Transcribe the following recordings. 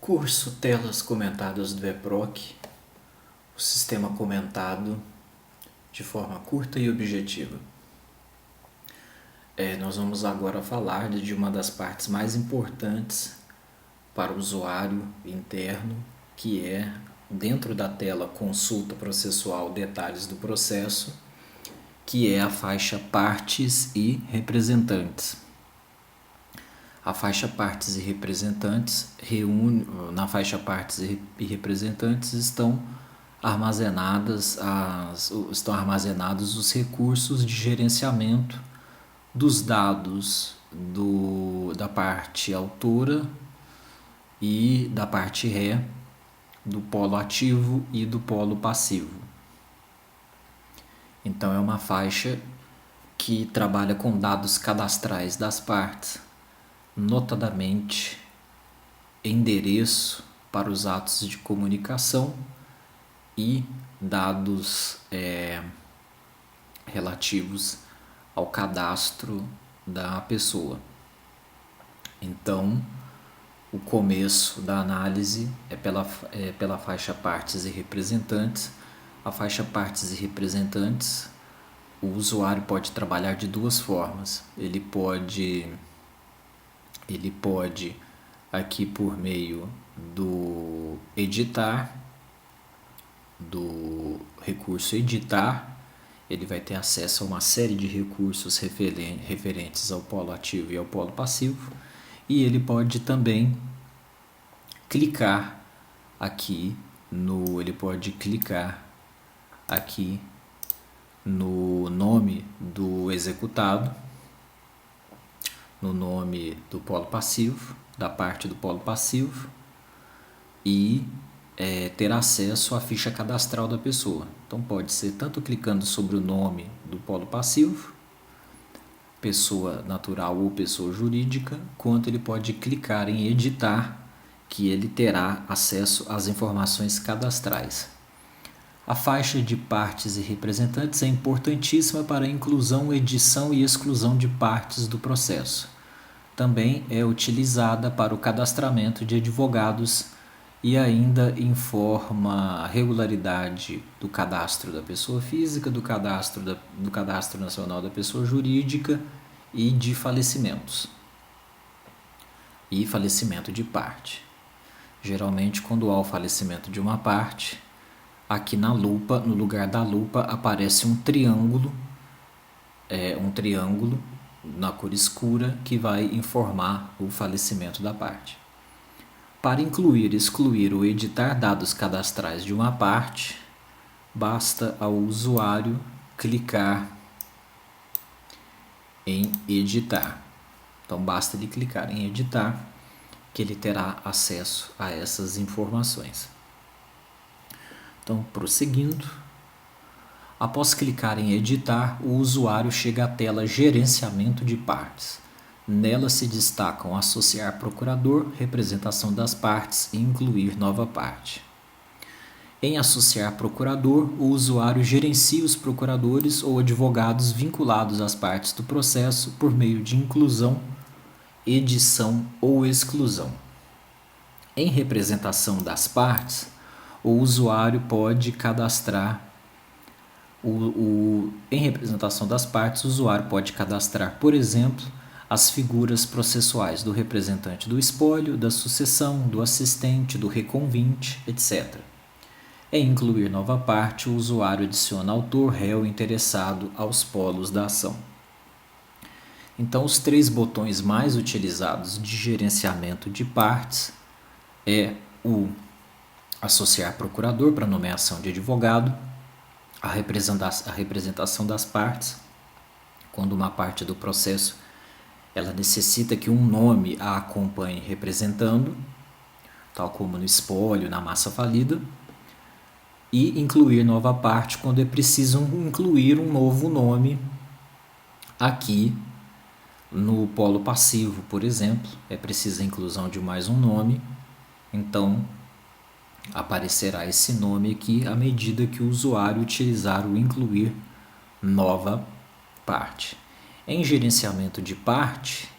Curso Telas Comentadas do EPROC, o sistema comentado de forma curta e objetiva. Nós vamos agora falar de uma das partes mais importantes para o usuário interno, que é, dentro da tela Consulta Processual Detalhes do Processo, que é a faixa Partes e Representantes. A faixa Partes e Representantes na faixa Partes e Representantes estão armazenados os recursos de gerenciamento dos dados da parte autora e da parte ré, do polo ativo e do polo passivo. Então é uma faixa que trabalha com dados cadastrais das partes, notadamente endereço para os atos de comunicação e dados relativos ao cadastro da pessoa. Então, o começo da análise é pela faixa Partes e Representantes. A faixa Partes e Representantes, o usuário pode trabalhar de duas formas. Ele pode aqui por meio do editar, do recurso editar, ele vai ter acesso a uma série de recursos referentes ao polo ativo e ao polo passivo, e ele pode também clicar aqui no nome do executado, no nome do polo passivo, da parte do polo passivo, e ter acesso à ficha cadastral da pessoa. Então pode ser tanto clicando sobre o nome do polo passivo, pessoa natural ou pessoa jurídica, quanto ele pode clicar em editar, que ele terá acesso às informações cadastrais. A faixa de partes e representantes é importantíssima para a inclusão, edição e exclusão de partes do processo. Também é utilizada para o cadastramento de advogados e ainda informa a regularidade do cadastro da pessoa física, do cadastro nacional da pessoa jurídica e de falecimentos. E falecimento de parte. Geralmente, quando há o falecimento de uma parte, aqui na lupa, no lugar da lupa, aparece um triângulo na cor escura que vai informar o falecimento da parte. Para incluir, excluir ou editar dados cadastrais de uma parte, basta ao usuário clicar em editar. Então basta ele clicar em editar que ele terá acesso a essas informações. Então, prosseguindo, após clicar em editar, o usuário chega à tela Gerenciamento de partes. Nela se destacam Associar procurador, Representação das partes e Incluir nova parte. Em Associar procurador, o usuário gerencia os procuradores ou advogados vinculados às partes do processo por meio de inclusão, edição ou exclusão. Em Representação das partes, o usuário pode cadastrar em representação das partes, o usuário pode cadastrar, por exemplo, as figuras processuais do representante do espólio, da sucessão, do assistente, do reconvinte, etc. Em incluir nova parte, o usuário adiciona autor, réu e interessado aos polos da ação. Então, os três botões mais utilizados de gerenciamento de partes é o Associar procurador para nomeação de advogado, a representação das partes, quando uma parte do processo ela necessita que um nome a acompanhe representando, tal como no espólio, na massa falida, e incluir nova parte quando é preciso incluir um novo nome aqui no polo passivo, por exemplo, é preciso a inclusão de mais um nome, então aparecerá esse nome aqui à medida que o usuário utilizar o incluir nova parte. Em gerenciamento de parte,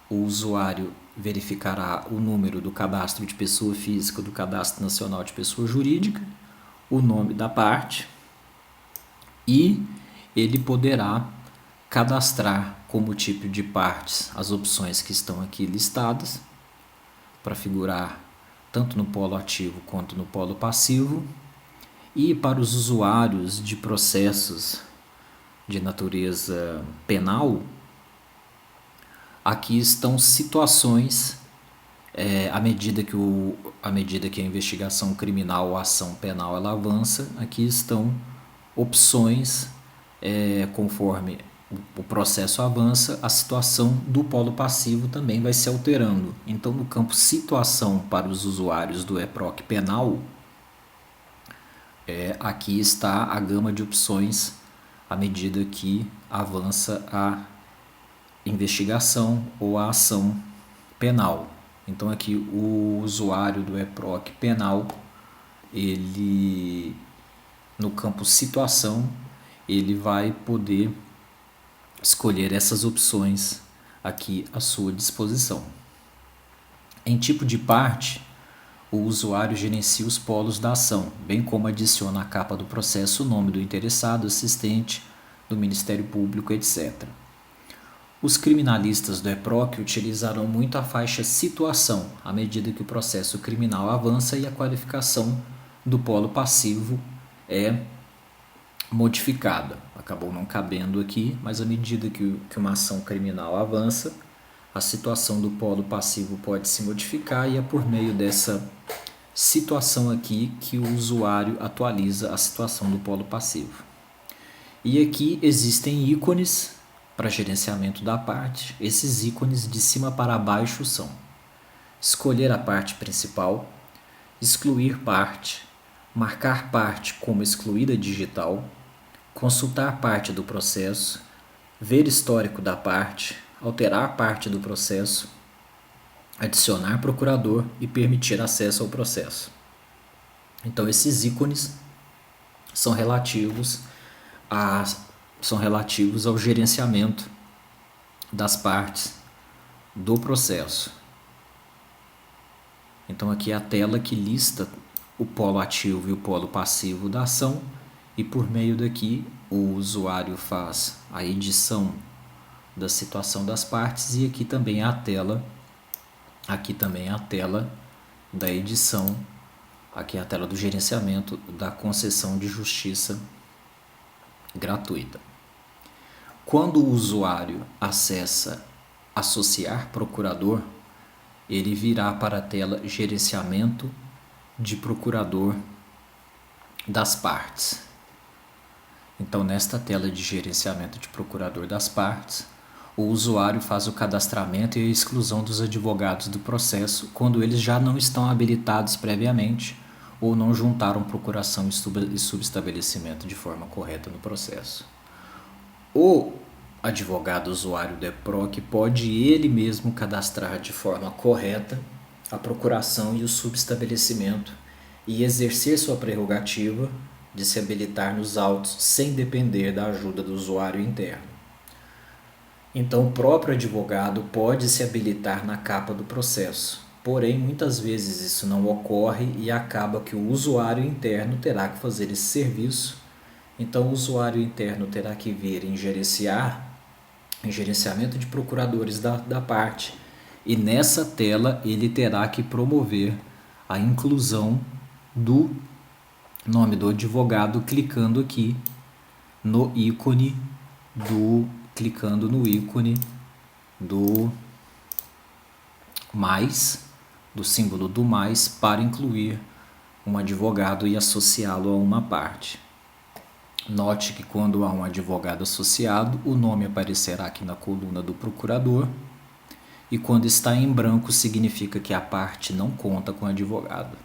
o usuário verificará o número do cadastro de pessoa física, do cadastro nacional de pessoa jurídica, o nome da parte, e ele poderá cadastrar como tipo de partes as opções que estão aqui listadas, para figurar tanto no polo ativo quanto no polo passivo. E para os usuários de processos de natureza penal, aqui estão situações, à medida que a investigação criminal ou a ação penal ela avança, aqui estão opções, conforme o processo avança, a situação do polo passivo também vai se alterando. Então, no campo situação para os usuários do EPROC penal, aqui está a gama de opções à medida que avança a investigação ou a ação penal. Então aqui o usuário do EPROC penal, ele no campo situação, ele vai poder escolher essas opções aqui à sua disposição. Em tipo de parte, o usuário gerencia os polos da ação, bem como adiciona à capa do processo o nome do interessado, assistente, do Ministério Público, etc. Os criminalistas do EPROC utilizarão muito a faixa situação à medida que o processo criminal avança e a qualificação do polo passivo é modificada. Acabou não cabendo aqui, mas à medida que uma ação criminal avança, a situação do polo passivo pode se modificar e é por meio dessa situação aqui que o usuário atualiza a situação do polo passivo. E aqui existem ícones para gerenciamento da parte. Esses ícones de cima para baixo são: escolher a parte principal, excluir parte, marcar parte como excluída digital, consultar parte do processo, ver histórico da parte, alterar parte do processo, adicionar procurador e permitir acesso ao processo. Então esses ícones são relativos ao gerenciamento das partes do processo. Então aqui é a tela que lista o polo ativo e o polo passivo da ação, e por meio daqui o usuário faz a edição da situação das partes, e aqui também é a tela da edição, aqui é a tela do gerenciamento da concessão de justiça gratuita. Quando o usuário acessa associar procurador, ele virá para a tela gerenciamento de procurador das partes. Então, nesta tela de gerenciamento de procurador das partes, o usuário faz o cadastramento e a exclusão dos advogados do processo quando eles já não estão habilitados previamente ou não juntaram procuração e subestabelecimento de forma correta no processo. O advogado usuário do EPROC pode ele mesmo cadastrar de forma correta a procuração e o subestabelecimento e exercer sua prerrogativa de se habilitar nos autos sem depender da ajuda do usuário interno. Então, o próprio advogado pode se habilitar na capa do processo, porém, muitas vezes isso não ocorre e acaba que o usuário interno terá que fazer esse serviço. Então, o usuário interno terá que vir em gerenciamento de procuradores da parte, e nessa tela ele terá que promover a inclusão do nome do advogado clicando aqui no ícone do mais, do símbolo do mais, para incluir um advogado e associá-lo a uma parte. Note que quando há um advogado associado, o nome aparecerá aqui na coluna do procurador, e quando está em branco significa que a parte não conta com advogado.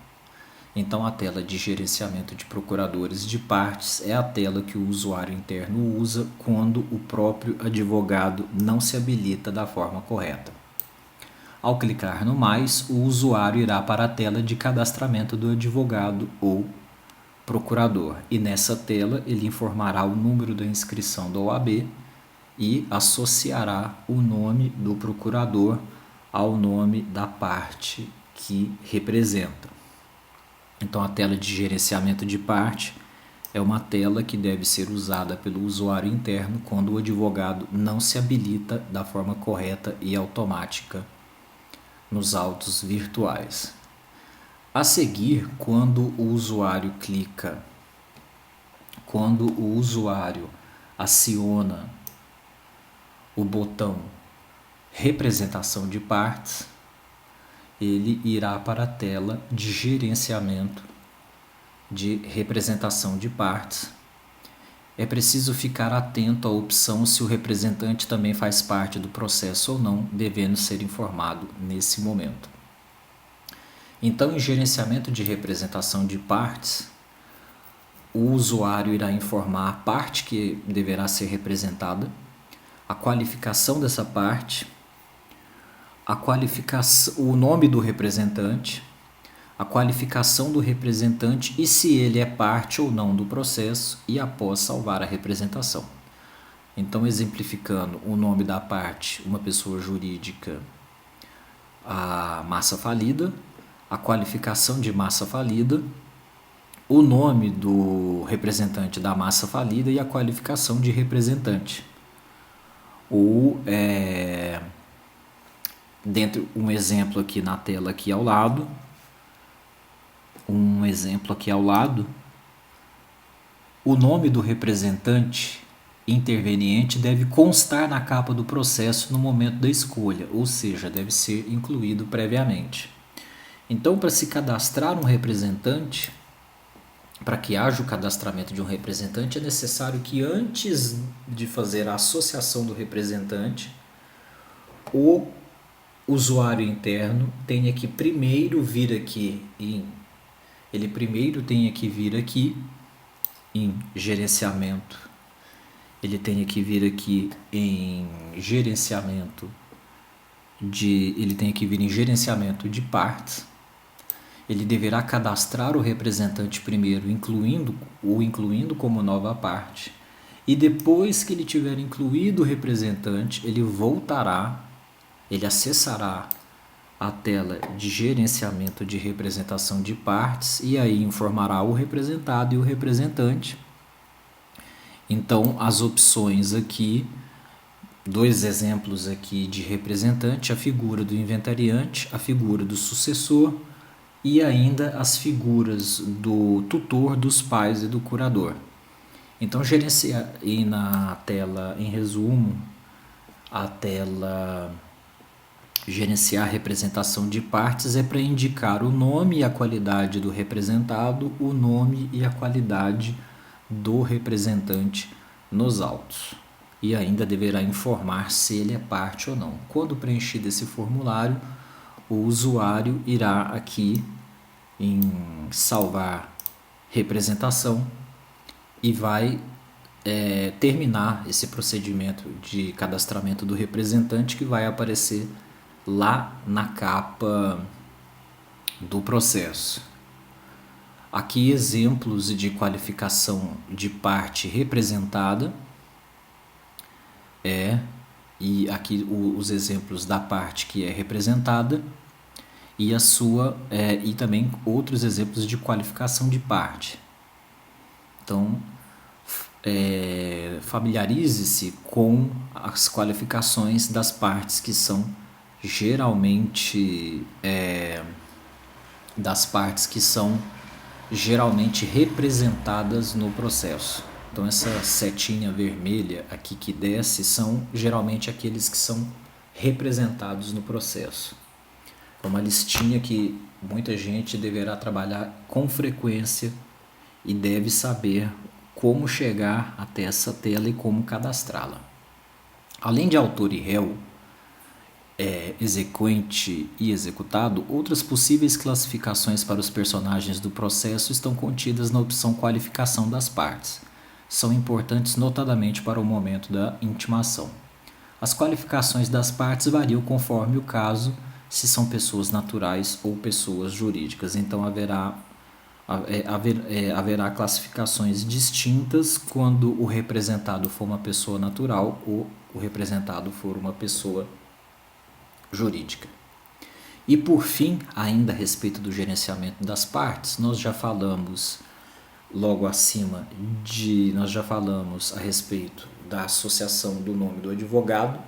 Então a tela de gerenciamento de procuradores de partes é a tela que o usuário interno usa quando o próprio advogado não se habilita da forma correta. Ao clicar no mais, o usuário irá para a tela de cadastramento do advogado ou procurador, e nessa tela ele informará o número da inscrição da OAB e associará o nome do procurador ao nome da parte que representa. Então, a tela de gerenciamento de parte é uma tela que deve ser usada pelo usuário interno quando o advogado não se habilita da forma correta e automática nos autos virtuais. A seguir, quando o usuário aciona o botão representação de partes, ele irá para a tela de gerenciamento de representação de partes. É preciso ficar atento à opção se o representante também faz parte do processo ou não, devendo ser informado nesse momento. Então, em gerenciamento de representação de partes, o usuário irá informar a parte que deverá ser representada, a qualificação dessa parte, o nome do representante, a qualificação do representante e se ele é parte ou não do processo e após salvar a representação. Então, exemplificando o nome da parte, uma pessoa jurídica, a massa falida, a qualificação de massa falida, o nome do representante da massa falida e a qualificação de representante. Dentro um exemplo aqui na tela aqui ao lado, o nome do representante interveniente deve constar na capa do processo no momento da escolha, ou seja, deve ser incluído previamente. Então, para se cadastrar um representante, para que haja o cadastramento de um representante, é necessário que antes de fazer a associação do representante, o usuário interno tenha que primeiro vir aqui em gerenciamento. Ele tenha que vir aqui em gerenciamento de partes. Ele deverá cadastrar o representante primeiro, incluindo como nova parte. E depois que ele tiver incluído o representante, ele acessará a tela de gerenciamento de representação de partes e aí informará o representado e o representante. Então, as opções aqui, 2 exemplos aqui de representante, a figura do inventariante, a figura do sucessor e ainda as figuras do tutor, dos pais e do curador. Então, gerenciar, e na tela, em resumo, a tela gerenciar a representação de partes é para indicar o nome e a qualidade do representado, o nome e a qualidade do representante nos autos. E ainda deverá informar se ele é parte ou não. Quando preenchido esse formulário, o usuário irá aqui em salvar representação e vai terminar esse procedimento de cadastramento do representante, que vai aparecer lá na capa do processo. Aqui exemplos de qualificação de parte representada, e aqui os exemplos da parte que é representada e e também outros exemplos de qualificação de parte. Então, familiarize-se com as qualificações das partes que são geralmente representadas no processo. Então, essa setinha vermelha aqui que desce são geralmente aqueles que são representados no processo. É uma listinha que muita gente deverá trabalhar com frequência e deve saber como chegar até essa tela e como cadastrá-la. Além de autor e réu, exequente e executado, outras possíveis classificações para os personagens do processo estão contidas na opção qualificação das partes. São importantes notadamente para o momento da intimação. As qualificações das partes variam conforme o caso, se são pessoas naturais ou pessoas jurídicas. Então haverá Haverá classificações distintas quando o representado for uma pessoa natural ou o representado for uma pessoa jurídica. E por fim, ainda a respeito do gerenciamento das partes, nós já falamos logo acima nós já falamos a respeito da associação do nome do advogado,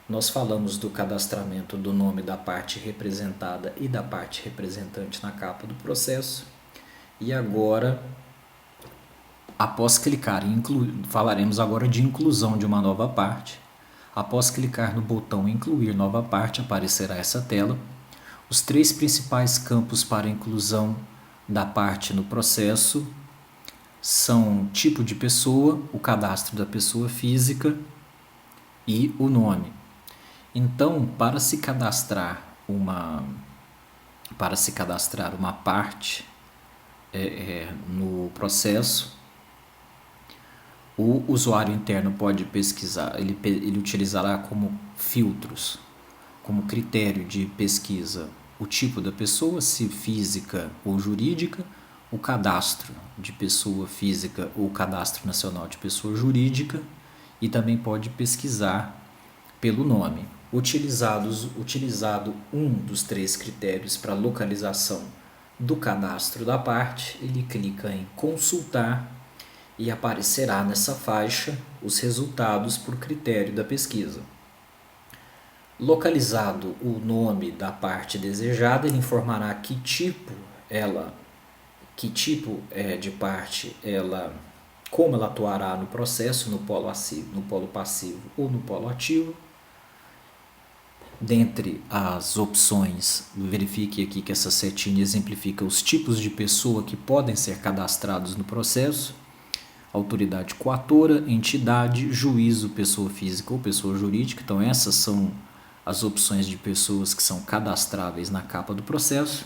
nós falamos do cadastramento do nome da parte representada e da parte representante na capa do processo. E agora, após clicar falaremos agora de inclusão de uma nova parte. Após clicar no botão incluir nova parte, aparecerá essa tela. Os 3 principais campos para inclusão da parte no processo são tipo de pessoa, o cadastro da pessoa física e o nome. Então, para se cadastrar uma parte no processo, o usuário interno pode pesquisar, ele utilizará como filtros, como critério de pesquisa, o tipo da pessoa, se física ou jurídica, o cadastro de pessoa física ou cadastro nacional de pessoa jurídica, e também pode pesquisar pelo nome. Utilizado um dos 3 critérios para localização do cadastro da parte, ele clica em consultar e aparecerá nessa faixa os resultados por critério da pesquisa. Localizado o nome da parte desejada, ele informará que tipo de parte como ela atuará no processo, no polo passivo ou no polo ativo. Dentre as opções, verifique aqui que essa setinha exemplifica os tipos de pessoa que podem ser cadastrados no processo: autoridade coatora, entidade, juízo, pessoa física ou pessoa jurídica. Então essas são as opções de pessoas que são cadastráveis na capa do processo.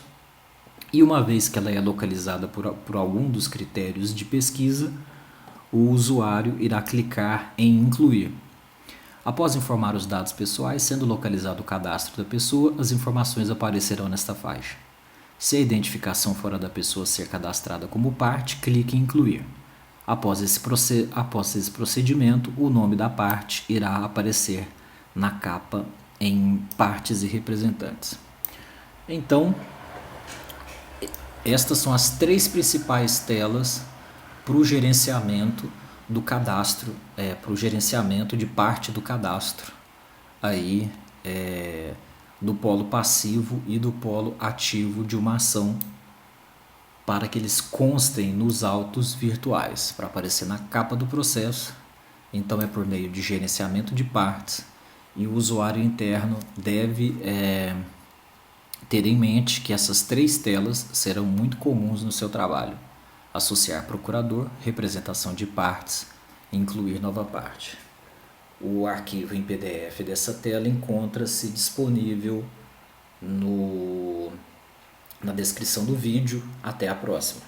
E uma vez que ela é localizada por algum dos critérios de pesquisa, o usuário irá clicar em incluir. Após informar os dados pessoais, sendo localizado o cadastro da pessoa, as informações aparecerão nesta faixa. Se a identificação fora da pessoa ser cadastrada como parte, clique em incluir. Após esse procedimento, o nome da parte irá aparecer na capa em partes e representantes. Então, estas são as 3 principais telas para o gerenciamento do cadastro, para o gerenciamento de parte do cadastro aí, do polo passivo e do polo ativo de uma ação, para que eles constem nos autos virtuais, para aparecer na capa do processo. Então é por meio de gerenciamento de partes, e o usuário interno deve ter em mente que essas 3 telas serão muito comuns no seu trabalho: associar procurador, representação de partes e incluir nova parte. O arquivo em PDF dessa tela encontra-se disponível na descrição do vídeo. Até a próxima.